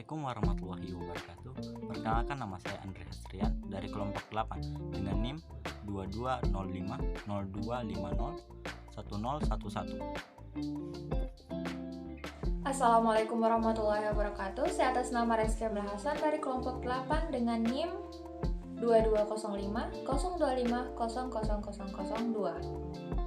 Assalamualaikum warahmatullahi wabarakatuh. Perkenalkan, nama saya Andre Hasrian dari kelompok 8 dengan NIM 220502501011. Assalamualaikum warahmatullahi wabarakatuh. Saya atas nama Reski Abdul Hasan dari kelompok 8 dengan NIM 220502500002.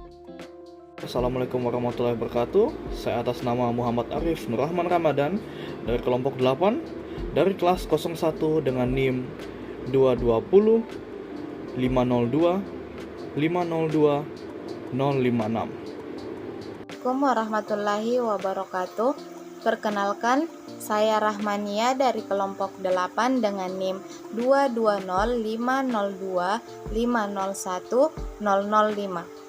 Assalamualaikum warahmatullahi wabarakatuh. Saya atas nama Muhammad Arif Nurrahman Ramadan dari kelompok 8 dari kelas 01 dengan NIM 220 502 502 056. Assalamualaikum warahmatullahi wabarakatuh. Perkenalkan, saya Rahmania dari kelompok 8 dengan NIM 220502501005.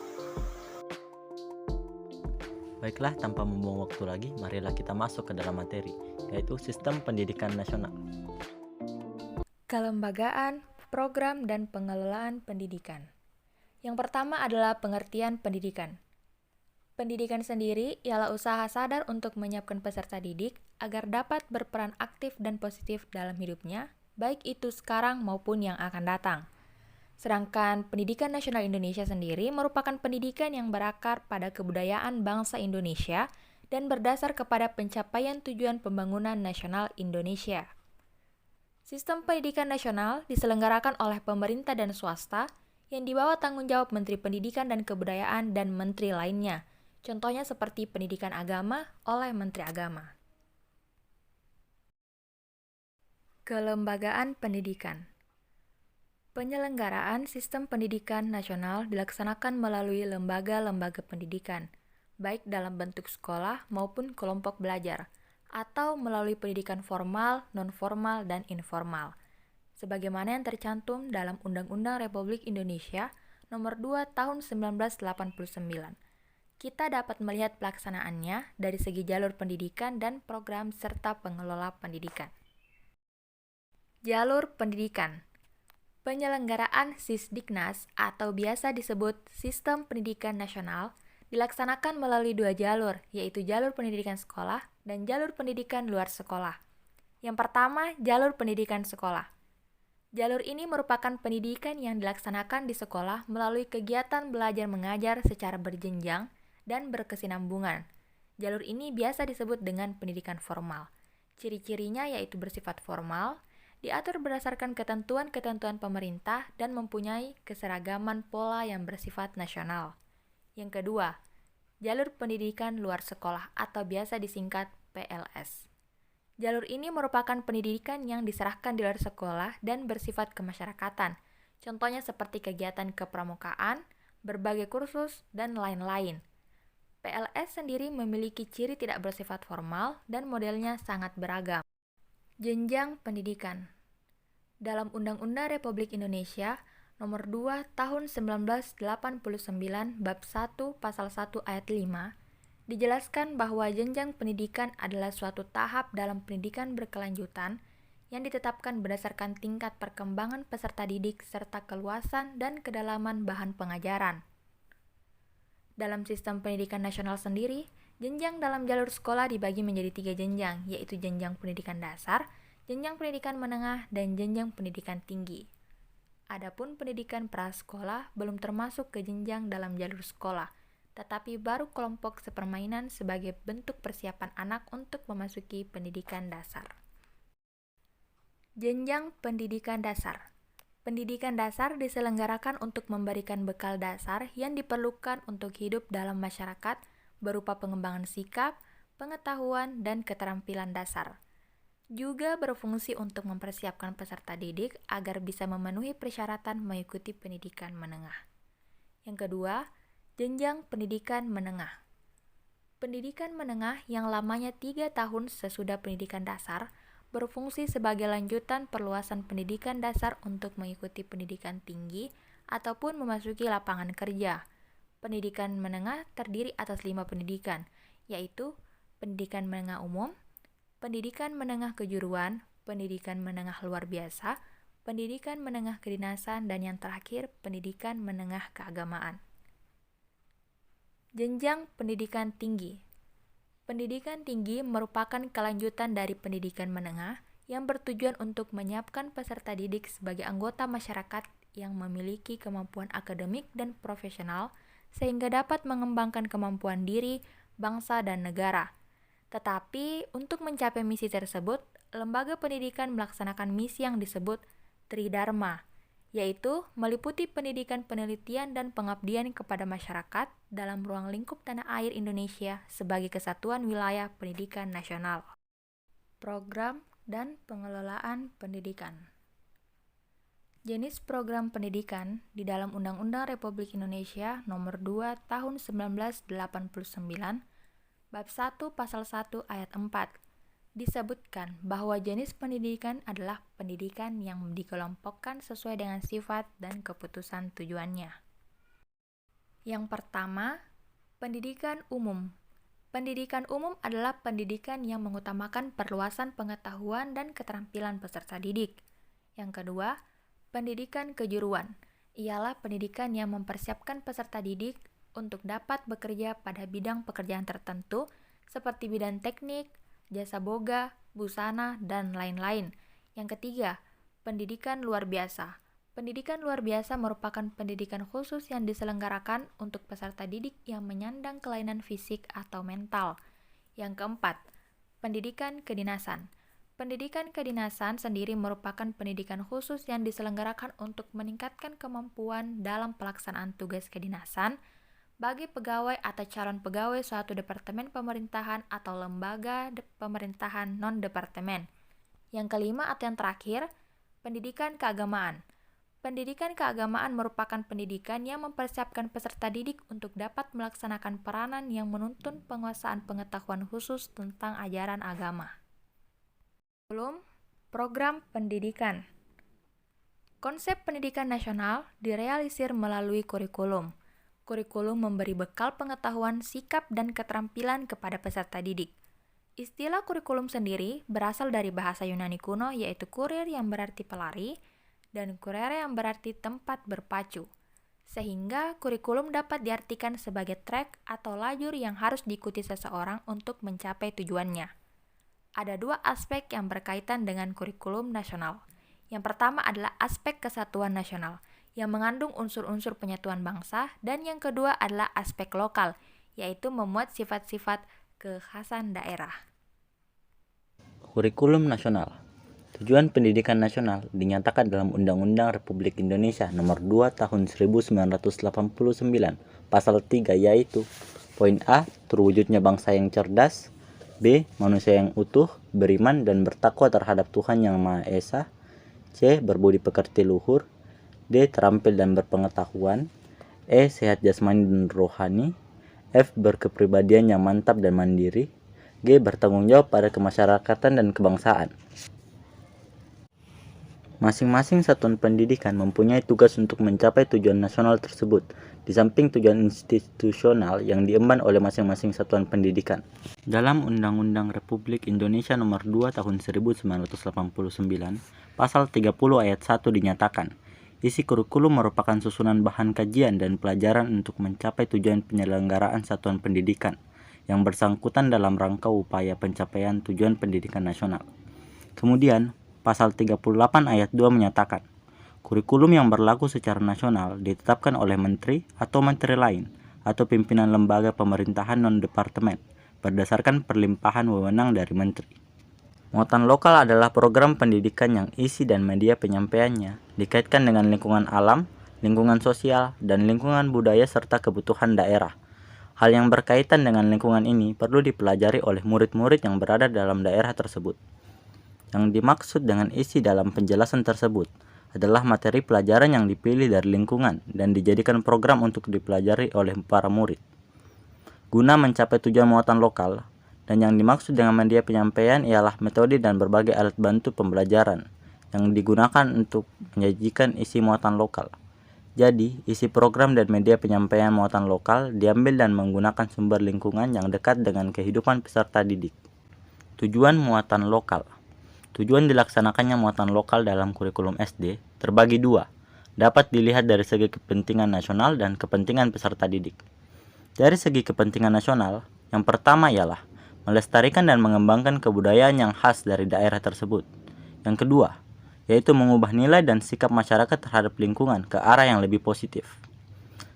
Baiklah, tanpa membuang waktu lagi, marilah kita masuk ke dalam materi, yaitu Sistem Pendidikan Nasional. Kelembagaan, program, dan pengelolaan pendidikan. Yang pertama adalah pengertian pendidikan. Pendidikan sendiri ialah usaha sadar untuk menyiapkan peserta didik agar dapat berperan aktif dan positif dalam hidupnya, baik itu sekarang maupun yang akan datang. Sedangkan pendidikan nasional Indonesia sendiri merupakan pendidikan yang berakar pada kebudayaan bangsa Indonesia dan berdasar kepada pencapaian tujuan pembangunan nasional Indonesia. Sistem pendidikan nasional diselenggarakan oleh pemerintah dan swasta yang di bawah tanggung jawab Menteri Pendidikan dan Kebudayaan dan menteri lainnya. Contohnya seperti pendidikan agama oleh Menteri Agama. Kelembagaan pendidikan. Penyelenggaraan sistem pendidikan nasional dilaksanakan melalui lembaga-lembaga pendidikan, baik dalam bentuk sekolah maupun kelompok belajar, atau melalui pendidikan formal, non-formal, dan informal, sebagaimana yang tercantum dalam Undang-Undang Republik Indonesia Nomor 2 Tahun 1989. Kita dapat melihat pelaksanaannya dari segi jalur pendidikan dan program serta pengelola pendidikan. Jalur pendidikan. Penyelenggaraan Sisdiknas atau biasa disebut Sistem Pendidikan Nasional dilaksanakan melalui dua jalur, yaitu jalur pendidikan sekolah dan jalur pendidikan luar sekolah. Yang pertama, jalur pendidikan sekolah. Jalur ini merupakan pendidikan yang dilaksanakan di sekolah melalui kegiatan belajar mengajar secara berjenjang dan berkesinambungan. Jalur ini biasa disebut dengan pendidikan formal. Ciri-cirinya yaitu bersifat formal, diatur berdasarkan ketentuan-ketentuan pemerintah dan mempunyai keseragaman pola yang bersifat nasional. Yang kedua, jalur pendidikan luar sekolah atau biasa disingkat PLS. Jalur ini merupakan pendidikan yang diserahkan di luar sekolah dan bersifat kemasyarakatan. Contohnya seperti kegiatan kepramukaan, berbagai kursus, dan lain-lain. PLS sendiri memiliki ciri tidak bersifat formal dan modelnya sangat beragam. Jenjang pendidikan. Dalam Undang-Undang Republik Indonesia Nomor 2 Tahun 1989 Bab 1 Pasal 1 Ayat 5 dijelaskan bahwa jenjang pendidikan adalah suatu tahap dalam pendidikan berkelanjutan yang ditetapkan berdasarkan tingkat perkembangan peserta didik serta keluasan dan kedalaman bahan pengajaran. Dalam sistem pendidikan nasional sendiri, jenjang dalam jalur sekolah dibagi menjadi 3 jenjang, yaitu jenjang pendidikan dasar, jenjang pendidikan menengah, dan jenjang pendidikan tinggi. Adapun pendidikan prasekolah belum termasuk ke jenjang dalam jalur sekolah, tetapi baru kelompok sepermainan sebagai bentuk persiapan anak untuk memasuki pendidikan dasar. Jenjang pendidikan dasar. Pendidikan dasar diselenggarakan untuk memberikan bekal dasar yang diperlukan untuk hidup dalam masyarakat berupa pengembangan sikap, pengetahuan, dan keterampilan dasar. Juga berfungsi untuk mempersiapkan peserta didik agar bisa memenuhi persyaratan mengikuti pendidikan menengah. Yang kedua, jenjang pendidikan menengah. Pendidikan menengah yang lamanya 3 tahun sesudah pendidikan dasar berfungsi sebagai lanjutan perluasan pendidikan dasar untuk mengikuti pendidikan tinggi ataupun memasuki lapangan kerja. Pendidikan menengah terdiri atas 5 pendidikan, yaitu pendidikan menengah umum, pendidikan menengah kejuruan, pendidikan menengah luar biasa, pendidikan menengah kedinasan, dan yang terakhir, pendidikan menengah keagamaan. Jenjang pendidikan tinggi. Pendidikan tinggi merupakan kelanjutan dari pendidikan menengah yang bertujuan untuk menyiapkan peserta didik sebagai anggota masyarakat yang memiliki kemampuan akademik dan profesional sehingga dapat mengembangkan kemampuan diri, bangsa, dan negara. Tetapi untuk mencapai misi tersebut, lembaga pendidikan melaksanakan misi yang disebut Tridharma, yaitu meliputi pendidikan, penelitian, dan pengabdian kepada masyarakat dalam ruang lingkup tanah air Indonesia sebagai kesatuan wilayah pendidikan nasional. Program dan pengelolaan pendidikan. Jenis program pendidikan di dalam Undang-Undang Republik Indonesia Nomor 2 Tahun 1989, Bab 1 Pasal 1 Ayat 4, disebutkan bahwa jenis pendidikan adalah pendidikan yang dikelompokkan sesuai dengan sifat dan keputusan tujuannya. Yang pertama, pendidikan umum. Pendidikan umum adalah pendidikan yang mengutamakan perluasan pengetahuan dan keterampilan peserta didik. Yang kedua, pendidikan kejuruan. Ialah pendidikan yang mempersiapkan peserta didik untuk dapat bekerja pada bidang pekerjaan tertentu seperti bidang teknik, jasa boga, busana, dan lain-lain. Yang ketiga, pendidikan luar biasa. Pendidikan luar biasa merupakan pendidikan khusus yang diselenggarakan untuk peserta didik yang menyandang kelainan fisik atau mental. Yang keempat, pendidikan kedinasan. Pendidikan kedinasan sendiri merupakan pendidikan khusus yang diselenggarakan untuk meningkatkan kemampuan dalam pelaksanaan tugas kedinasan bagi pegawai atau calon pegawai suatu departemen pemerintahan atau lembaga pemerintahan non-departemen. Yang kelima atau yang terakhir, pendidikan keagamaan. Pendidikan keagamaan merupakan pendidikan yang mempersiapkan peserta didik untuk dapat melaksanakan peranan yang menuntun penguasaan pengetahuan khusus tentang ajaran agama. Program pendidikan. Konsep pendidikan nasional direalisir melalui kurikulum. Kurikulum memberi bekal pengetahuan, sikap, dan keterampilan kepada peserta didik. Istilah kurikulum sendiri berasal dari bahasa Yunani kuno yaitu kurir yang berarti pelari dan kurere yang berarti tempat berpacu. Sehingga kurikulum dapat diartikan sebagai trek atau lajur yang harus diikuti seseorang untuk mencapai tujuannya. Ada dua aspek yang berkaitan dengan kurikulum nasional. Yang pertama adalah aspek kesatuan nasional, yang mengandung unsur-unsur penyatuan bangsa, dan yang kedua adalah aspek lokal, yaitu memuat sifat-sifat kekhasan daerah. Kurikulum nasional. Tujuan pendidikan nasional dinyatakan dalam Undang-Undang Republik Indonesia Nomor 2 Tahun 1989, Pasal 3, yaitu poin A, terwujudnya bangsa yang cerdas, B, manusia yang utuh, beriman dan bertakwa terhadap Tuhan Yang Maha Esa, C, berbudi pekerti luhur, D, terampil dan berpengetahuan, E, sehat jasmani dan rohani, F, berkepribadian yang mantap dan mandiri, G, bertanggung jawab pada kemasyarakatan dan kebangsaan. Masing-masing satuan pendidikan mempunyai tugas untuk mencapai tujuan nasional tersebut, di samping tujuan institusional yang diemban oleh masing-masing satuan pendidikan. Dalam Undang-Undang Republik Indonesia Nomor 2 Tahun 1989, Pasal 30 Ayat 1 dinyatakan, isi kurikulum merupakan susunan bahan kajian dan pelajaran untuk mencapai tujuan penyelenggaraan satuan pendidikan yang bersangkutan dalam rangka upaya pencapaian tujuan pendidikan nasional. Kemudian, Pasal 38 Ayat 2 menyatakan, kurikulum yang berlaku secara nasional ditetapkan oleh menteri atau menteri lain atau pimpinan lembaga pemerintahan non-departemen berdasarkan perlimpahan wewenang dari menteri. Muatan lokal adalah program pendidikan yang isi dan media penyampaiannya dikaitkan dengan lingkungan alam, lingkungan sosial, dan lingkungan budaya serta kebutuhan daerah. Hal yang berkaitan dengan lingkungan ini perlu dipelajari oleh murid-murid yang berada dalam daerah tersebut. Yang dimaksud dengan isi dalam penjelasan tersebut adalah materi pelajaran yang dipilih dari lingkungan dan dijadikan program untuk dipelajari oleh para murid. Guna mencapai tujuan muatan lokal, dan yang dimaksud dengan media penyampaian ialah metode dan berbagai alat bantu pembelajaran yang digunakan untuk menyajikan isi muatan lokal. Jadi, isi program dan media penyampaian muatan lokal diambil dan menggunakan sumber lingkungan yang dekat dengan kehidupan peserta didik. Tujuan muatan lokal. Tujuan dilaksanakannya muatan lokal dalam kurikulum SD terbagi dua, dapat dilihat dari segi kepentingan nasional dan kepentingan peserta didik. Dari segi kepentingan nasional, yang pertama ialah melestarikan dan mengembangkan kebudayaan yang khas dari daerah tersebut. Yang kedua, yaitu mengubah nilai dan sikap masyarakat terhadap lingkungan ke arah yang lebih positif.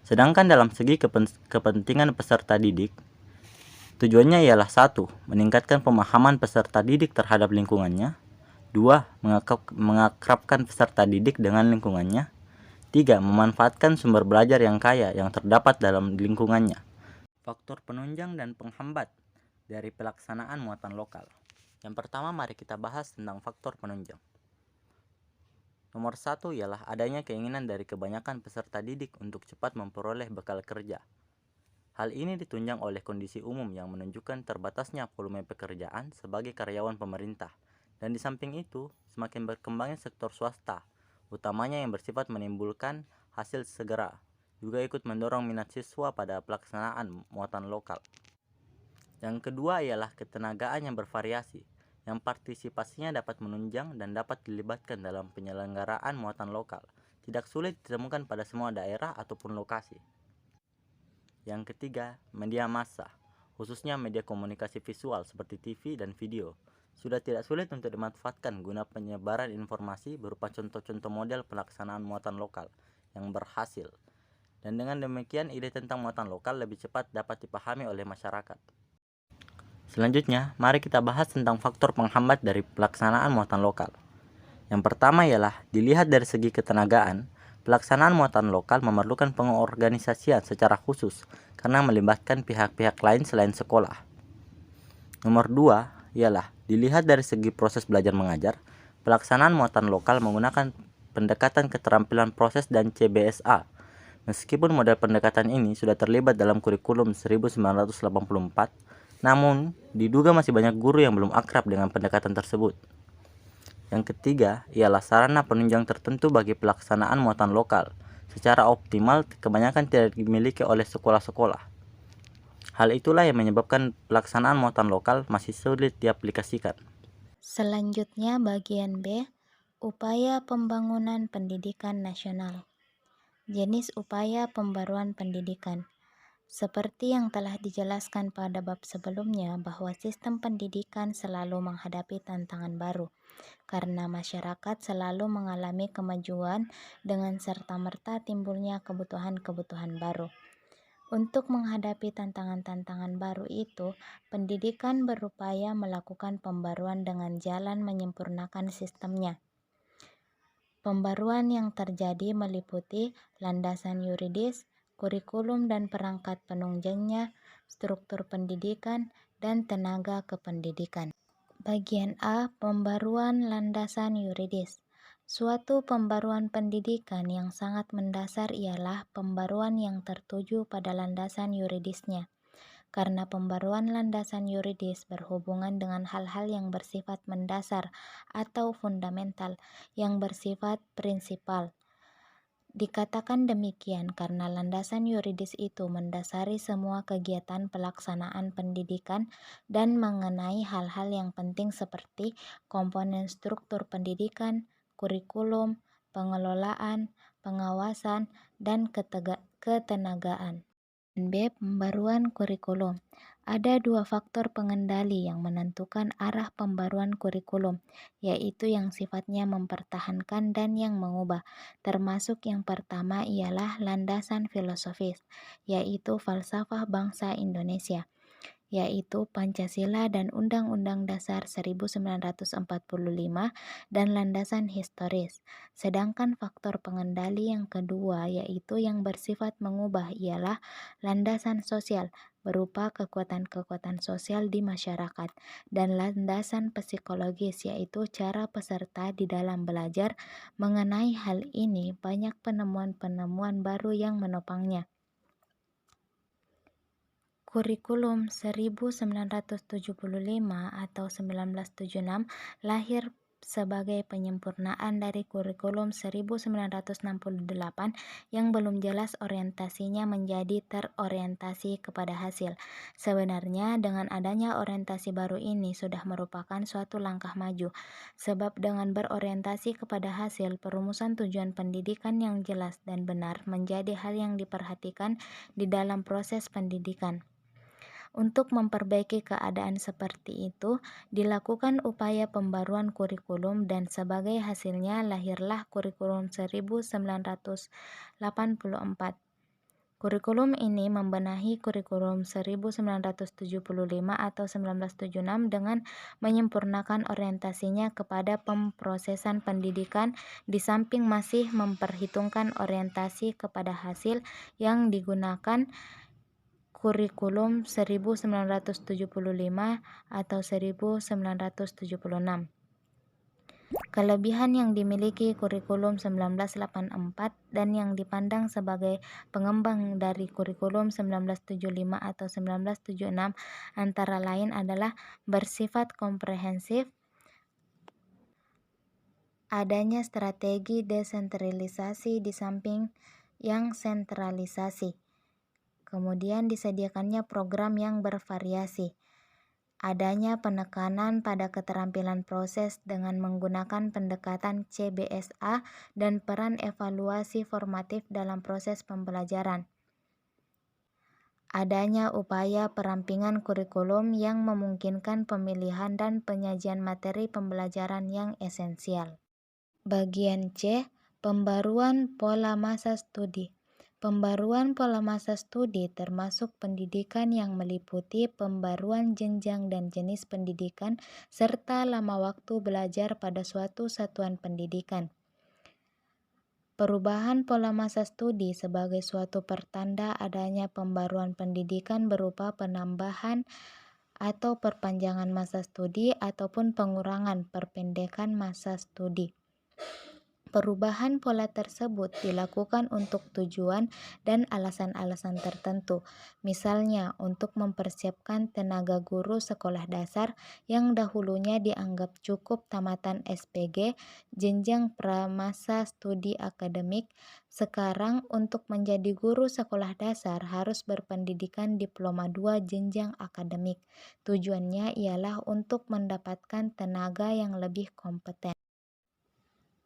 Sedangkan dalam segi kepentingan peserta didik, tujuannya ialah 1. Meningkatkan pemahaman peserta didik terhadap lingkungannya. 2. Mengakrabkan peserta didik dengan lingkungannya. 3. Memanfaatkan sumber belajar yang kaya yang terdapat dalam lingkungannya. Faktor penunjang dan penghambat dari pelaksanaan muatan lokal. Yang pertama, mari kita bahas tentang faktor penunjang. Nomor 1 ialah adanya keinginan dari kebanyakan peserta didik untuk cepat memperoleh bekal kerja. Hal ini ditunjang oleh kondisi umum yang menunjukkan terbatasnya volume pekerjaan sebagai karyawan pemerintah. Dan di samping itu, semakin berkembangnya sektor swasta, utamanya yang bersifat menimbulkan hasil segera, juga ikut mendorong minat siswa pada pelaksanaan muatan lokal. Yang kedua ialah ketenagaan yang bervariasi, yang partisipasinya dapat menunjang dan dapat dilibatkan dalam penyelenggaraan muatan lokal. Tidak sulit ditemukan pada semua daerah ataupun lokasi. Yang ketiga, media massa, khususnya media komunikasi visual seperti TV dan video, sudah tidak sulit untuk dimanfaatkan guna penyebaran informasi berupa contoh-contoh model pelaksanaan muatan lokal yang berhasil. Dan dengan demikian, ide tentang muatan lokal lebih cepat dapat dipahami oleh masyarakat. Selanjutnya, mari kita bahas tentang faktor penghambat dari pelaksanaan muatan lokal. Yang pertama ialah dilihat dari segi ketenagaan, pelaksanaan muatan lokal memerlukan pengorganisasian secara khusus karena melibatkan pihak-pihak lain selain sekolah. Nomor 2 ialah dilihat dari segi proses belajar mengajar, pelaksanaan muatan lokal menggunakan pendekatan keterampilan proses dan CBSA. Meskipun model pendekatan ini sudah terlibat dalam kurikulum 1984, namun, diduga masih banyak guru yang belum akrab dengan pendekatan tersebut. Yang ketiga, ialah sarana penunjang tertentu bagi pelaksanaan muatan lokal. Secara optimal, kebanyakan tidak dimiliki oleh sekolah-sekolah. Hal itulah yang menyebabkan pelaksanaan muatan lokal masih sulit diaplikasikan. Selanjutnya bagian B, upaya pembangunan pendidikan nasional. Jenis upaya pembaruan pendidikan. Seperti yang telah dijelaskan pada bab sebelumnya bahwa sistem pendidikan selalu menghadapi tantangan baru, karena masyarakat selalu mengalami kemajuan dengan serta-merta timbulnya kebutuhan-kebutuhan baru. Untuk menghadapi tantangan-tantangan baru itu, pendidikan berupaya melakukan pembaruan dengan jalan menyempurnakan sistemnya. Pembaruan yang terjadi meliputi landasan yuridis, kurikulum dan perangkat penunjangnya, struktur pendidikan, dan tenaga kependidikan. Bagian A, pembaruan landasan yuridis. Suatu pembaruan pendidikan yang sangat mendasar ialah pembaruan yang tertuju pada landasan yuridisnya. Karena pembaruan landasan yuridis berhubungan dengan hal-hal yang bersifat mendasar atau fundamental, yang bersifat prinsipal. Dikatakan demikian karena landasan yuridis itu mendasari semua kegiatan pelaksanaan pendidikan dan mengenai hal-hal yang penting seperti komponen struktur pendidikan, kurikulum, pengelolaan, pengawasan, dan ketenagaan. B. Pembaruan kurikulum. Ada dua faktor pengendali yang menentukan arah pembaruan kurikulum, yaitu yang sifatnya mempertahankan dan yang mengubah. Termasuk yang pertama ialah landasan filosofis, yaitu falsafah bangsa Indonesia, yaitu Pancasila dan Undang-Undang Dasar 1945 dan landasan historis. Sedangkan faktor pengendali yang kedua yaitu yang bersifat mengubah ialah landasan sosial berupa kekuatan-kekuatan sosial di masyarakat dan landasan psikologis yaitu cara peserta di dalam belajar. Mengenai hal ini banyak penemuan-penemuan baru yang menopangnya. Kurikulum 1975 atau 1976 lahir sebagai penyempurnaan dari kurikulum 1968 yang belum jelas orientasinya menjadi terorientasi kepada hasil. Sebenarnya dengan adanya orientasi baru ini sudah merupakan suatu langkah maju, sebab dengan berorientasi kepada hasil, perumusan tujuan pendidikan yang jelas dan benar menjadi hal yang diperhatikan di dalam proses pendidikan. Untuk memperbaiki keadaan seperti itu, dilakukan upaya pembaruan kurikulum dan sebagai hasilnya lahirlah Kurikulum 1984. Kurikulum ini membenahi Kurikulum 1975 atau 1976 dengan menyempurnakan orientasinya kepada pemrosesan pendidikan di samping masih memperhitungkan orientasi kepada hasil yang digunakan Kurikulum 1975 atau 1976. Kelebihan yang dimiliki Kurikulum 1984 dan yang dipandang sebagai pengembang dari Kurikulum 1975 atau 1976 antara lain adalah bersifat komprehensif, adanya strategi desentralisasi di samping yang sentralisasi, kemudian disediakannya program yang bervariasi, adanya penekanan pada keterampilan proses dengan menggunakan pendekatan CBSA dan peran evaluasi formatif dalam proses pembelajaran. Adanya upaya perampingan kurikulum yang memungkinkan pemilihan dan penyajian materi pembelajaran yang esensial. Bagian C. Pembaruan pola masa studi. Pembaruan pola masa studi termasuk pendidikan yang meliputi pembaruan jenjang dan jenis pendidikan serta lama waktu belajar pada suatu satuan pendidikan. Perubahan pola masa studi sebagai suatu pertanda adanya pembaruan pendidikan berupa penambahan atau perpanjangan masa studi ataupun pengurangan perpendekan masa studi. Perubahan pola tersebut dilakukan untuk tujuan dan alasan-alasan tertentu, misalnya untuk mempersiapkan tenaga guru sekolah dasar yang dahulunya dianggap cukup tamatan SPG, jenjang pramasa studi akademik, sekarang untuk menjadi guru sekolah dasar harus berpendidikan diploma 2 jenjang akademik. Tujuannya ialah untuk mendapatkan tenaga yang lebih kompeten.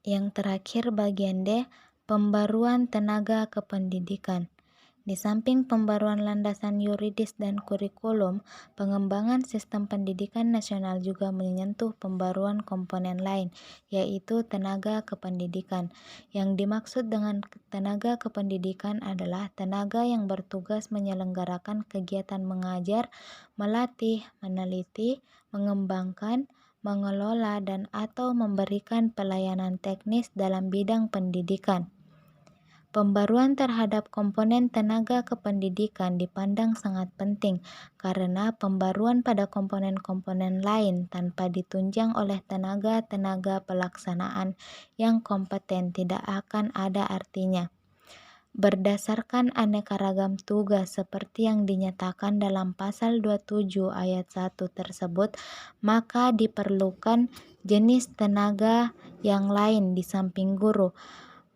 Yang terakhir bagian D, pembaruan tenaga kependidikan. Di samping pembaruan landasan yuridis dan kurikulum, pengembangan sistem pendidikan nasional juga menyentuh pembaruan komponen lain, yaitu tenaga kependidikan. Yang dimaksud dengan tenaga kependidikan adalah tenaga yang bertugas menyelenggarakan kegiatan mengajar, melatih, meneliti, mengembangkan, mengelola dan atau memberikan pelayanan teknis dalam bidang pendidikan. Pembaruan terhadap komponen tenaga kependidikan dipandang sangat penting karena pembaruan pada komponen-komponen lain tanpa ditunjang oleh tenaga-tenaga pelaksanaan yang kompeten tidak akan ada artinya. Berdasarkan aneka ragam tugas seperti yang dinyatakan dalam pasal 27 ayat 1 tersebut, maka diperlukan jenis tenaga yang lain di samping guru.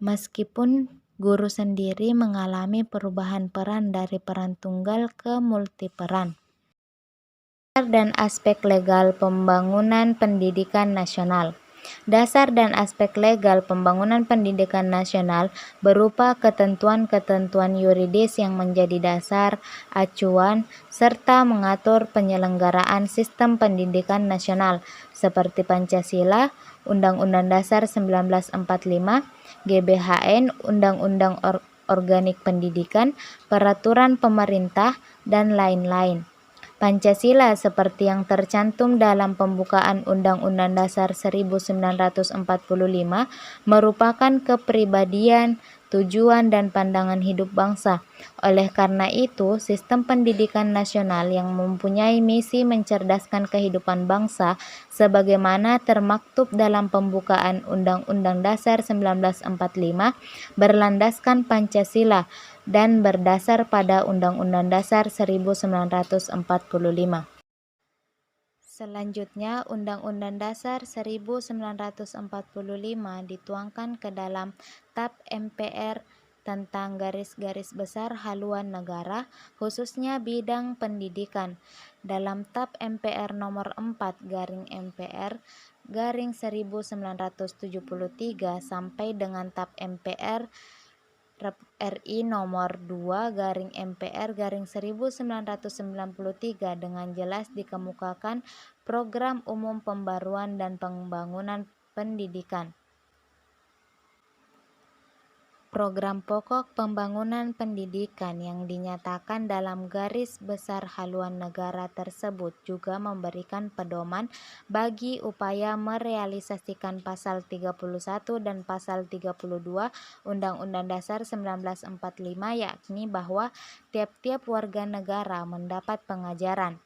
Meskipun guru sendiri mengalami perubahan peran dari peran tunggal ke multiperan. Dan aspek legal pembangunan pendidikan nasional. Dasar dan aspek legal pembangunan pendidikan nasional berupa ketentuan-ketentuan yuridis yang menjadi dasar, acuan, serta mengatur penyelenggaraan sistem pendidikan nasional seperti Pancasila, Undang-Undang Dasar 1945, GBHN, Undang-Undang Organik Pendidikan, Peraturan Pemerintah, dan lain-lain. Pancasila seperti yang tercantum dalam pembukaan Undang-Undang Dasar 1945 merupakan kepribadian, tujuan dan pandangan hidup bangsa. Oleh karena itu, sistem pendidikan nasional yang mempunyai misi mencerdaskan kehidupan bangsa sebagaimana termaktub dalam pembukaan Undang-Undang Dasar 1945 berlandaskan Pancasila dan berdasar pada Undang-Undang Dasar 1945. Selanjutnya, Undang-Undang Dasar 1945 dituangkan ke dalam TAP MPR tentang garis-garis besar haluan negara, khususnya bidang pendidikan. Dalam TAP MPR nomor 4/MPR 1973 sampai dengan TAP MPR RI nomor 2/MPR/1993 dengan jelas dikemukakan program umum pembaruan dan pembangunan pendidikan. Program pokok pembangunan pendidikan yang dinyatakan dalam garis besar haluan negara tersebut juga memberikan pedoman bagi upaya merealisasikan pasal 31 dan pasal 32 Undang-Undang Dasar 1945, yakni bahwa tiap-tiap warga negara mendapat pengajaran.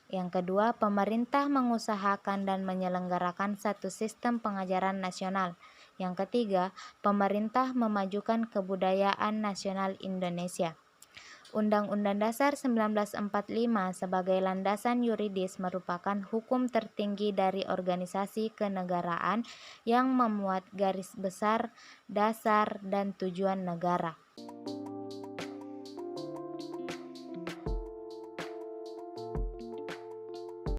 Yang kedua, pemerintah mengusahakan dan menyelenggarakan satu sistem pengajaran nasional. Yang ketiga, pemerintah memajukan kebudayaan nasional Indonesia. Undang-Undang Dasar 1945 sebagai landasan yuridis merupakan hukum tertinggi dari organisasi kenegaraan yang memuat garis besar, dasar, dan tujuan negara.